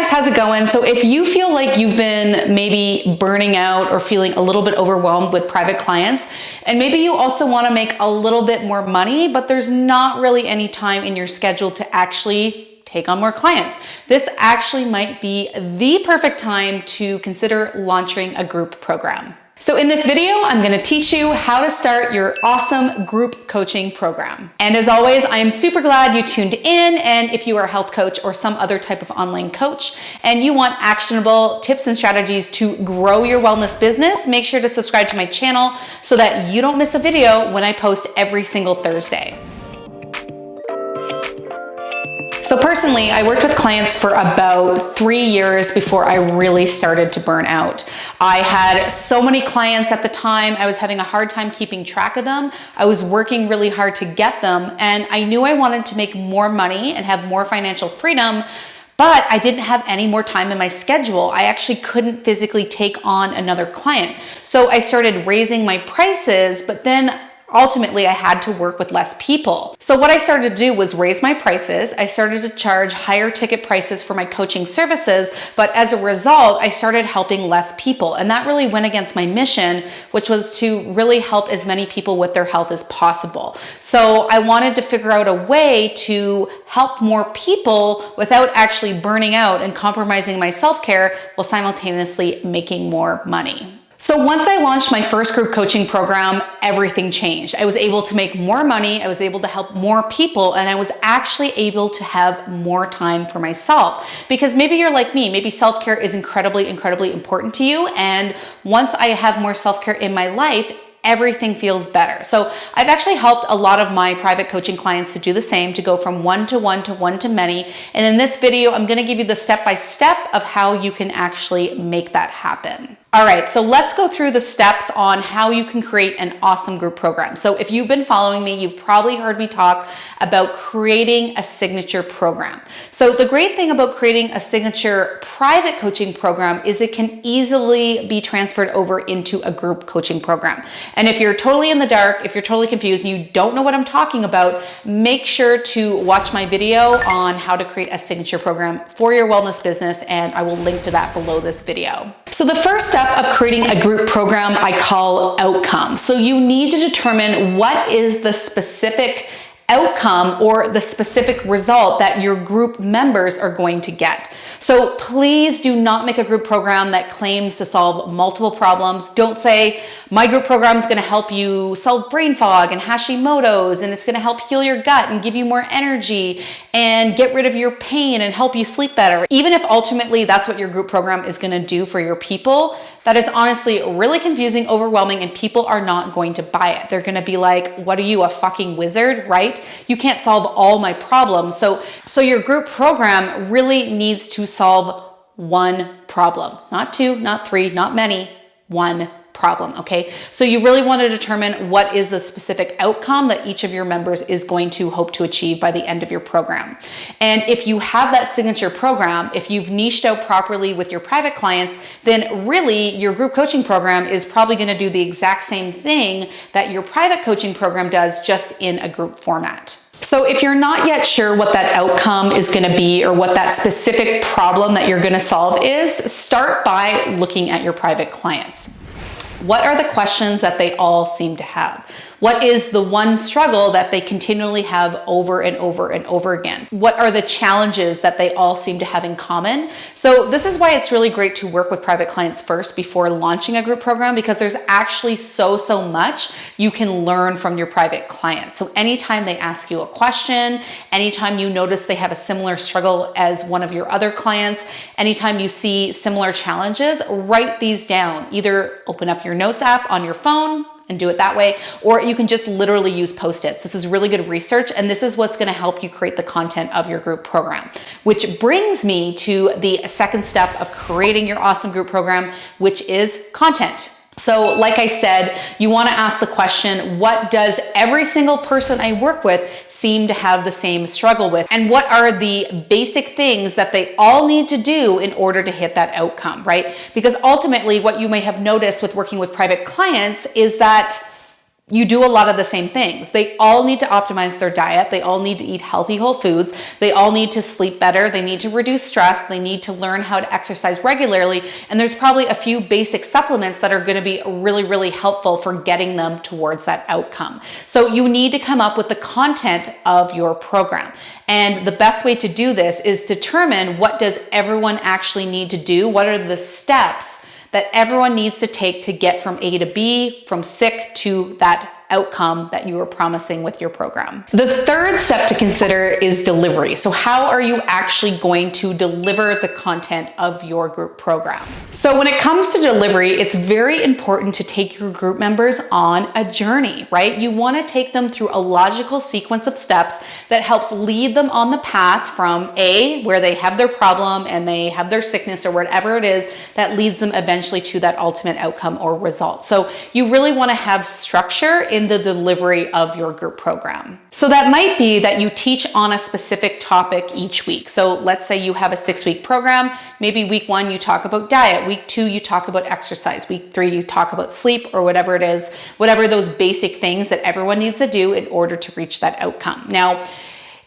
guys, how's it going? So if you feel like you've been maybe burning out or feeling a little bit overwhelmed with private clients, and maybe you also want to make a little bit more money, but there's not really any time in your schedule to actually take on more clients, this actually might be the perfect time to consider launching a group program. So in this video, I'm going to teach you how to start your awesome group coaching program. And as always, I am super glad you tuned in. And if you are a health coach or some other type of online coach and you want actionable tips and strategies to grow your wellness business, make sure to subscribe to my channel so that you don't miss a video when I post every single Thursday. So personally, I worked with clients for about 3 years before I really started to burn out. I had so many clients at the time. I was having a hard time keeping track of them. I was working really hard to get them, and I knew I wanted to make more money and have more financial freedom, but I didn't have any more time in my schedule. I actually couldn't physically take on another client. So I started raising my prices, but then ultimately, I had to work with less people. So what I started to do was raise my prices. I started to charge higher ticket prices for my coaching services, but as a result, I started helping less people. And that really went against my mission, which was to really help as many people with their health as possible. So I wanted to figure out a way to help more people without actually burning out and compromising my self-care while simultaneously making more money. So once I launched my first group coaching program, everything changed. I was able to make more money, I was able to help more people, and I was actually able to have more time for myself. Because maybe you're like me, maybe self-care is incredibly, incredibly important to you. And once I have more self-care in my life, everything feels better. So I've actually helped a lot of my private coaching clients to do the same, to go from one to one to one to many. And in this video, I'm going to give you the step-by-step of how you can actually make that happen. All right, so let's go through the steps on how you can create an awesome group program. So if you've been following me, you've probably heard me talk about creating a signature program. So the great thing about creating a signature private coaching program is it can easily be transferred over into a group coaching program. And if you're totally in the dark, if you're totally confused and you don't know what I'm talking about, make sure to watch my video on how to create a signature program for your wellness business, and I will link to that below this video. So the first step of creating a group program I call outcomes. So you need to determine what is the specific outcome or the specific result that your group members are going to get. So please do not make a group program that claims to solve multiple problems. Don't say, my group program is going to help you solve brain fog and Hashimoto's, and it's going to help heal your gut and give you more energy and get rid of your pain and help you sleep better. Even if ultimately that's what your group program is going to do for your people, that is honestly really confusing, overwhelming, and people are not going to buy it. They're going to be like, what are you, a fucking wizard, right? You can't solve all my problems. So your group program really needs to solve one problem, not two, not three, not many, one problem, okay? So you really want to determine what is the specific outcome that each of your members is going to hope to achieve by the end of your program. And if you have that signature program, if you've niched out properly with your private clients, then really your group coaching program is probably going to do the exact same thing that your private coaching program does, just in a group format. So if you're not yet sure what that outcome is going to be or what that specific problem that you're going to solve is, start by looking at your private clients. What are the questions that they all seem to have? What is the one struggle that they continually have over and over and over again? What are the challenges that they all seem to have in common? So this is why it's really great to work with private clients first before launching a group program, because there's actually so much you can learn from your private clients. So anytime they ask you a question, anytime you notice they have a similar struggle as one of your other clients, anytime you see similar challenges, write these down. Either open up your notes app on your phone and do it that way, or you can just literally use Post-its. This is really good research, and this is what's going to help you create the content of your group program. Which brings me to the second step of creating your awesome group program, which is content. So like I said, you want to ask the question, what does every single person I work with seem to have the same struggle with? And what are the basic things that they all need to do in order to hit that outcome, right? Because ultimately what you may have noticed with working with private clients is that you do a lot of the same things. They all need to optimize their diet. They all need to eat healthy whole foods. They all need to sleep better. They need to reduce stress. They need to learn how to exercise regularly. And there's probably a few basic supplements that are going to be really, really helpful for getting them towards that outcome. So you need to come up with the content of your program. And the best way to do this is determine what does everyone actually need to do? What are the steps that everyone needs to take to get from A to B, from sick to that outcome that you were promising with your program. The third step to consider is delivery. So how are you actually going to deliver the content of your group program? So when it comes to delivery, it's very important to take your group members on a journey, right? You want to take them through a logical sequence of steps that helps lead them on the path from A, where they have their problem and they have their sickness or whatever it is that leads them eventually to that ultimate outcome or result. So you really want to have structure in the delivery of your group program. So that might be that you teach on a specific topic each week. So let's say you have a 6-week program. Maybe week 1, you talk about diet. Week 2, you talk about exercise. Week 3, you talk about sleep or whatever it is, whatever those basic things that everyone needs to do in order to reach that outcome. Now,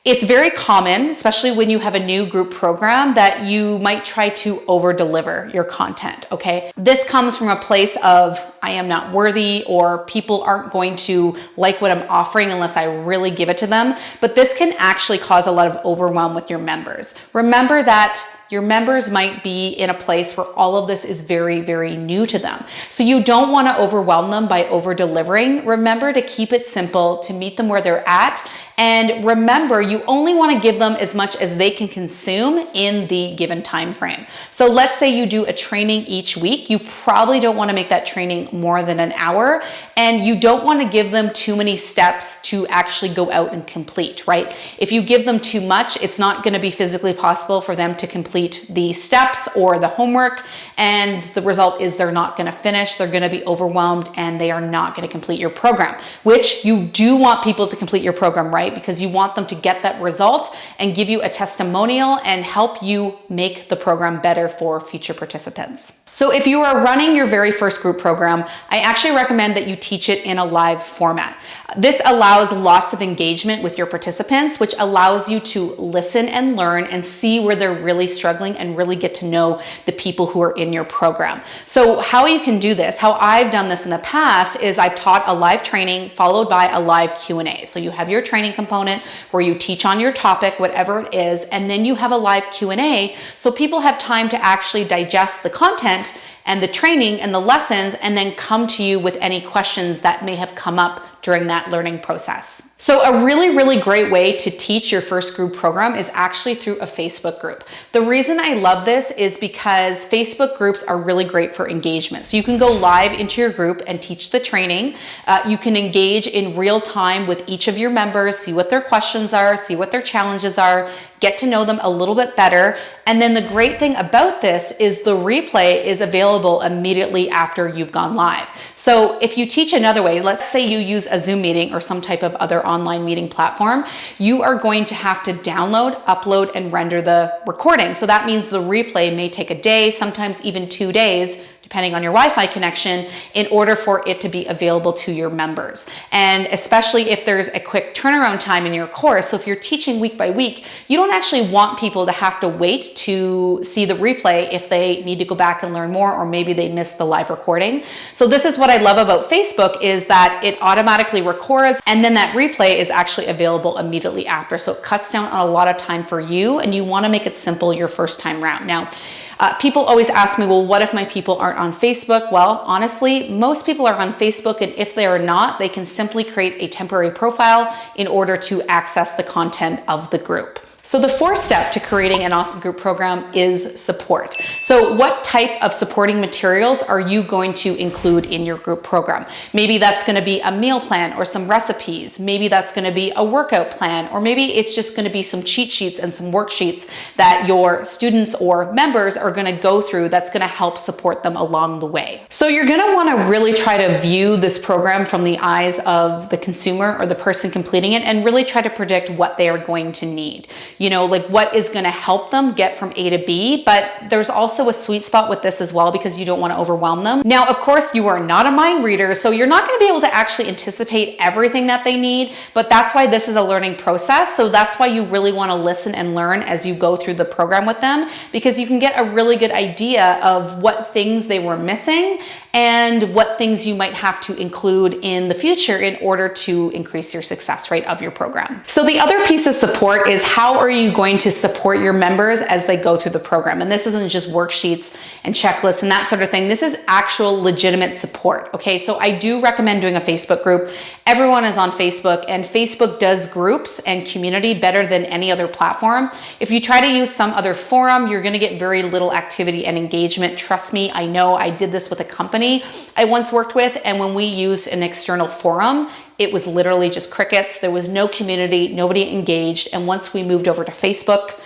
it's very common, especially when you have a new group program, that you might try to over deliver your content, okay? This comes from a place of, I am not worthy, or people aren't going to like what I'm offering unless I really give it to them. But this can actually cause a lot of overwhelm with your members. Remember that your members might be in a place where all of this is very, very new to them. So you don't want to overwhelm them by over delivering. Remember to keep it simple, to meet them where they're at. And remember, you only want to give them as much as they can consume in the given time frame. So let's say you do a training each week. You probably don't want to make that training more than an hour, and you don't want to give them too many steps to actually go out and complete, right? If you give them too much, it's not going to be physically possible for them to complete the steps or the homework, and the result is they're not going to finish, they're going to be overwhelmed, and they are not going to complete your program, which you do want people to complete your program, right? Because you want them to get that result and give you a testimonial and help you make the program better for future participants. So if you are running your very first group program, I actually recommend that you teach it in a live format. This allows lots of engagement with your participants, which allows you to listen and learn and see where they're really struggling and really get to know the people who are in your program. So how you can do this, how I've done this in the past, is I've taught a live training followed by a live Q&A. So you have your training component where you teach on your topic, whatever it is, and then you have a live Q&A so people have time to actually digest the content and the training and the lessons, and then come to you with any questions that may have come up during that learning process. So a really, really great way to teach your first group program is actually through a Facebook group. The reason I love this is because Facebook groups are really great for engagement. So you can go live into your group and teach the training. You can engage in real time with each of your members, see what their questions are, see what their challenges are, get to know them a little bit better. And then the great thing about this is the replay is available immediately after you've gone live. So if you teach another way, let's say you use a Zoom meeting or some type of other online meeting platform, you are going to have to download, upload, and render the recording. So that means the replay may take a day, sometimes even 2 days, depending on your Wi-Fi connection, in order for it to be available to your members. And especially if there's a quick turnaround time in your course, so if you're teaching week by week, you don't actually want people to have to wait to see the replay if they need to go back and learn more, or maybe they missed the live recording. So this is what I love about Facebook, is that it automatically records, and then that replay is actually available immediately after. So it cuts down on a lot of time for you, and you want to make it simple your first time round. Now, people always ask me, well, what if my people aren't on Facebook? Well, honestly, most people are on Facebook, and if they are not, they can simply create a temporary profile in order to access the content of the group. So the fourth step to creating an awesome group program is support. So what type of supporting materials are you going to include in your group program? Maybe that's going to be a meal plan or some recipes. Maybe that's going to be a workout plan, or maybe it's just going to be some cheat sheets and some worksheets that your students or members are going to go through that's going to help support them along the way. So you're going to want to really try to view this program from the eyes of the consumer or the person completing it, and really try to predict what they are going to need. like what is going to help them get from A to B. But there's also a sweet spot with this as well, because you don't want to overwhelm them. Now, of course, you are not a mind reader, so you're not going to be able to actually anticipate everything that they need, but that's why this is a learning process. So that's why you really want to listen and learn as you go through the program with them, because you can get a really good idea of what things they were missing and what things you might have to include in the future in order to increase your success rate of your program. So the other piece of support is, how are you going to support your members as they go through the program? And this isn't just worksheets and checklists and that sort of thing. This is actual legitimate support. Okay, so I do recommend doing a Facebook group. Everyone is on Facebook, and Facebook does groups and community better than any other platform. If you try to use some other forum, you're going to get very little activity and engagement. Trust me, I know. I did this with a company I once worked with, and when we used an external forum, it was literally just crickets. There was no community, nobody engaged. And once we moved over to Facebook,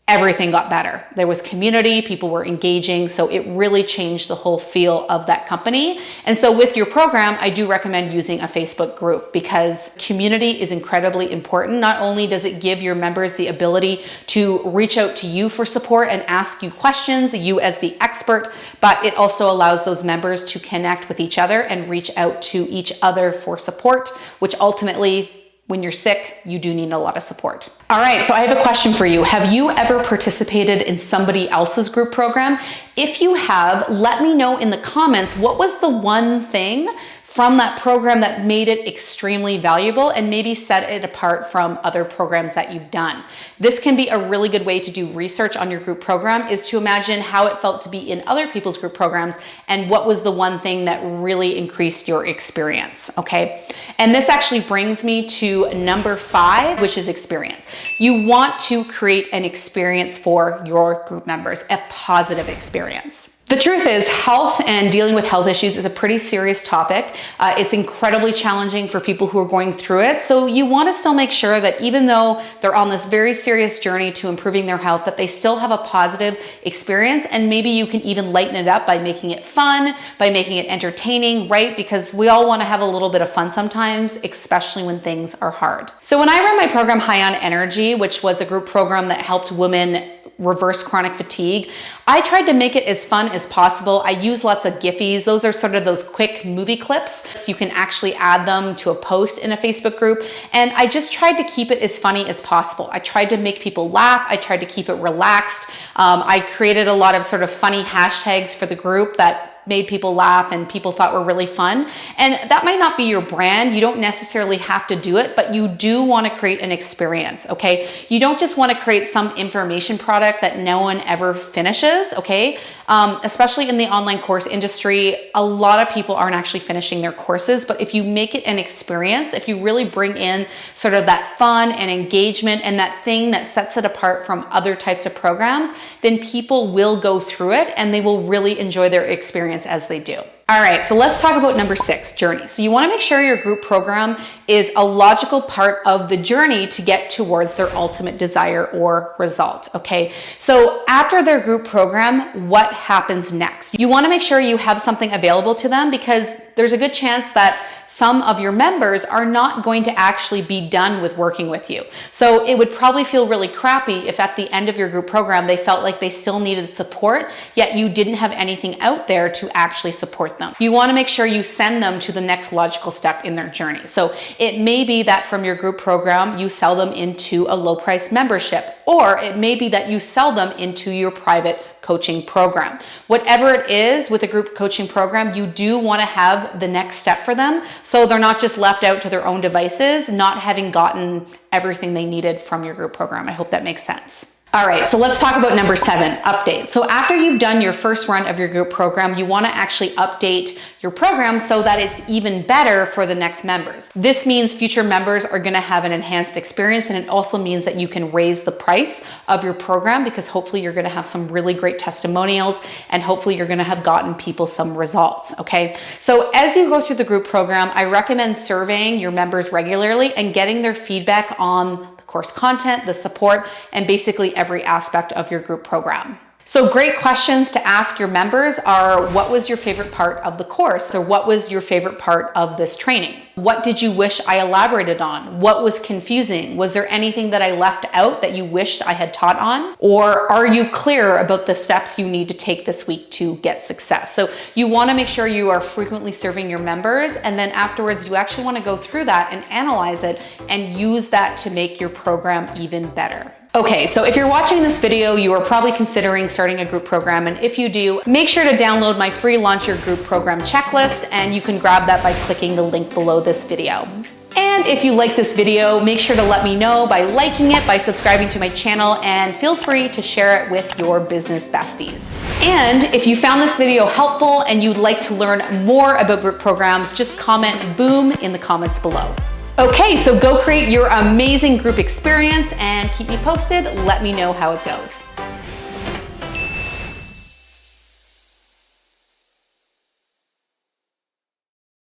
everything got better. There was community, people were engaging, so it really changed the whole feel of that company. And so with your program, I do recommend using a Facebook group, because community is incredibly important. Not only does it give your members the ability to reach out to you for support and ask you questions, you as the expert, but it also allows those members to connect with each other and reach out to each other for support, which ultimately, when you're sick, you do need a lot of support. All right, so I have a question for you. Have you ever participated in somebody else's group program? If you have, let me know in the comments, what was the one thing from that program that made it extremely valuable and maybe set it apart from other programs that you've done. This can be a really good way to do research on your group program, is to imagine how it felt to be in other people's group programs and what was the one thing that really increased your experience, okay? And this actually brings me to number 5, which is experience. You want to create an experience for your group members, a positive experience. The truth is, health and dealing with health issues is a pretty serious topic. It's incredibly challenging for people who are going through it. So you want to still make sure that even though they're on this very serious journey to improving their health, that they still have a positive experience. And maybe you can even lighten it up by making it fun, by making it entertaining, right? Because we all want to have a little bit of fun sometimes, especially when things are hard. So when I ran my program High on Energy, which was a group program that helped women reverse chronic fatigue, I tried to make it as fun as possible. I use lots of Giphies. Those are sort of those quick movie clips. So you can actually add them to a post in a Facebook group. And I just tried to keep it as funny as possible. I tried to make people laugh. I tried to keep it relaxed. I created a lot of sort of funny hashtags for the group that made people laugh and people thought were really fun. And that might not be your brand. You don't necessarily have to do it, but you do want to create an experience, okay? You don't just want to create some information product that no one ever finishes, okay? Especially in the online course industry, a lot of people aren't actually finishing their courses, but if you make it an experience, if you really bring in sort of that fun and engagement and that thing that sets it apart from other types of programs, then people will go through it and they will really enjoy their experience as they do. All right, so let's talk about number 6, journey. So you want to make sure your group program is a logical part of the journey to get towards their ultimate desire or result, okay? So after their group program, what happens next? You want to make sure you have something available to them, because there's a good chance that some of your members are not going to actually be done with working with you. So it would probably feel really crappy if at the end of your group program, they felt like they still needed support, yet you didn't have anything out there to actually support them. You want to make sure you send them to the next logical step in their journey. So it may be that from your group program, you sell them into a low price membership, or it may be that you sell them into your private coaching program. Whatever it is with a group coaching program, you do want to have the next step for them, so they're not just left out to their own devices, not having gotten everything they needed from your group program. I hope that makes sense. All right, so let's talk about number 7, update. So after you've done your first run of your group program, you want to actually update your program so that it's even better for the next members. This means future members are going to have an enhanced experience, and it also means that you can raise the price of your program, because hopefully you're going to have some really great testimonials and hopefully you're going to have gotten people some results, okay? So as you go through the group program, I recommend surveying your members regularly and getting their feedback on course content, the support, and basically every aspect of your group program. So great questions to ask your members are, what was your favorite part of the course? Or what was your favorite part of this training? What did you wish I elaborated on? What was confusing? Was there anything that I left out that you wished I had taught on? Or are you clear about the steps you need to take this week to get success? So you want to make sure you are frequently serving your members, and then afterwards you actually want to go through that and analyze it and use that to make your program even better. Okay, so if you're watching this video, you are probably considering starting a group program, and if you do, make sure to download my free Launch Your Group Program checklist, and you can grab that by clicking the link below this video. And if you like this video, make sure to let me know by liking it, by subscribing to my channel, and feel free to share it with your business besties. And if you found this video helpful and you'd like to learn more about group programs, just comment BOOM in the comments below. Okay, so go create your amazing group experience and keep me posted. Let me know how it goes.